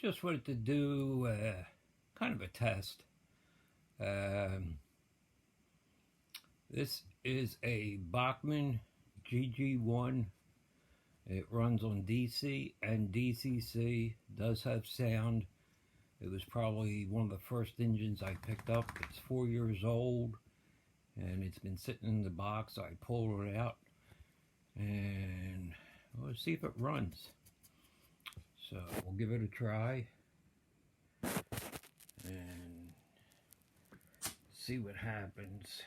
just wanted to do kind of a test. This is a Bachmann GG1. It runs on DC and DCC, does have sound. It was probably one of the first engines I picked up. It's 4 years old and it's been sitting in the box. I pulled it out and we'll see if it runs. So we'll give it a try and see what happens.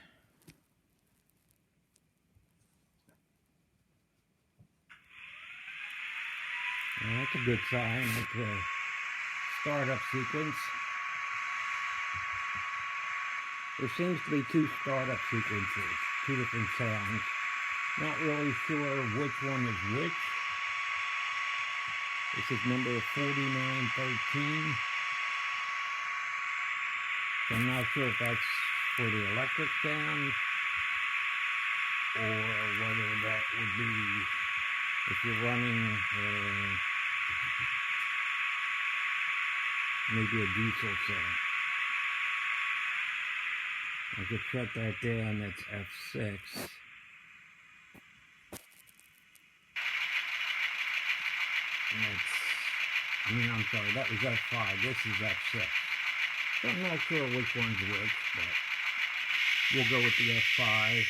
And that's a good sign. It's a startup sequence. There seems to be two startup sequences, two different sounds. Not really sure which one is which. This is number 4913. So I'm not sure if that's for the electric sound or whether that would be if you're running maybe a diesel sound. I could shut that down. That's F6. I'm sorry, that was F5, this is F6. So I'm not sure which one's which, but we'll go with the F5.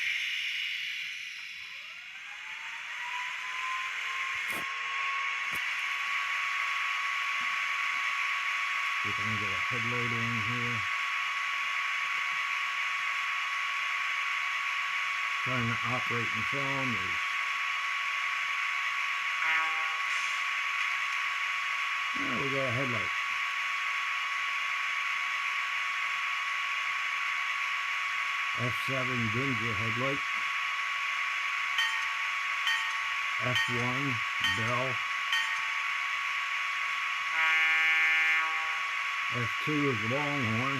See if I can get a headlight on here. Trying to operate in film is we got a headlight. F7 ginger headlight. F1 bell. F2 is longhorn.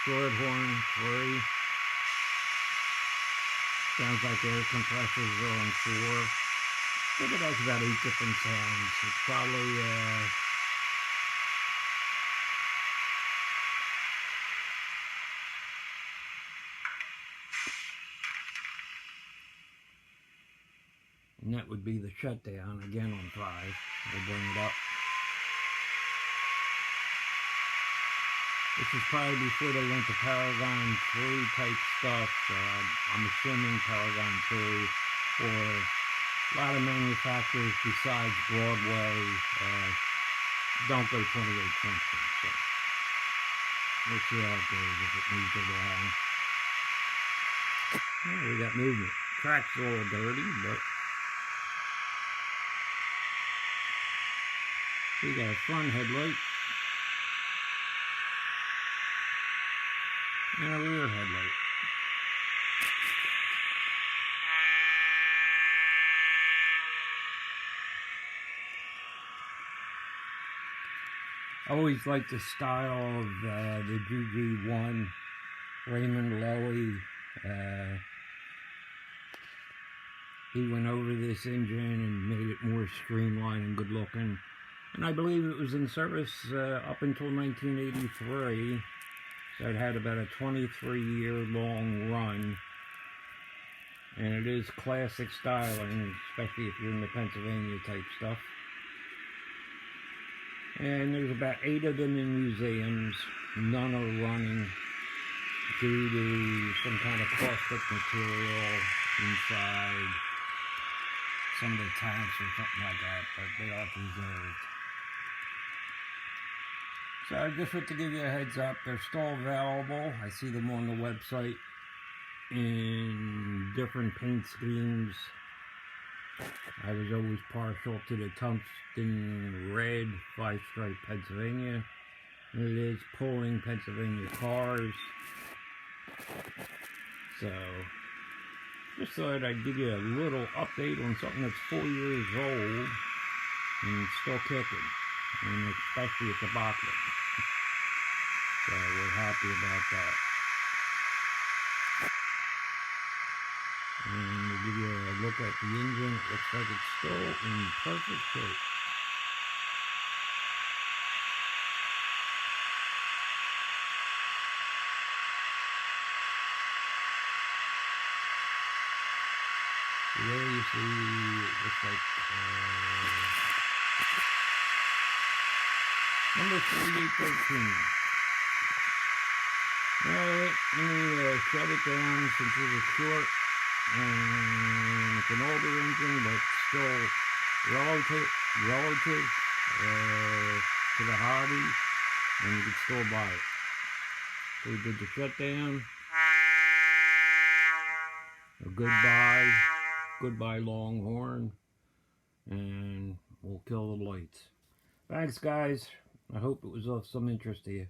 Short horn 3. Sounds like air compressors are on 4. I think it has about 8 different sounds. It's probably and that would be the shutdown again on 5. We'll bring it up. This is probably before they went to Paragon 3 type stuff. I'm assuming Paragon 2 or a lot of manufacturers besides Broadway don't go 28 Tuscan, so we'll see how it goes if it moves along. Yeah, we got movement. Track's a little dirty, but we got a front headlight and a rear headlight. I always like the style of the GG1. Raymond Loewy, he went over this engine and made it more streamlined and good looking. And I believe it was in service up until 1983. So it had about a 23-year long run. And it is classic styling, especially if you're in the Pennsylvania type stuff. And there's about 8 of them in museums. None are running due to some kind of caustic material inside some of the tanks or something like that, but they are preserved. So just to give you a heads up, they're still available. I see them on the website in different paint schemes. I was always partial to the Tuscan red 5-stripe Pennsylvania. And it is pulling Pennsylvania cars. So just thought I'd give you a little update on something that's 4 years old and still kicking. And especially at the Bachmann. So we're happy about that. And we'll give you a look at the engine. It looks like it's still in perfect shape. There you see, it looks like number 4813. Alright, let me shut it down since it was short. And it's an older engine, but still relative to the hobby, and you can still buy it. So we did the shutdown. A goodbye Longhorn, and we'll kill the lights. Thanks guys, I hope it was of some interest to you.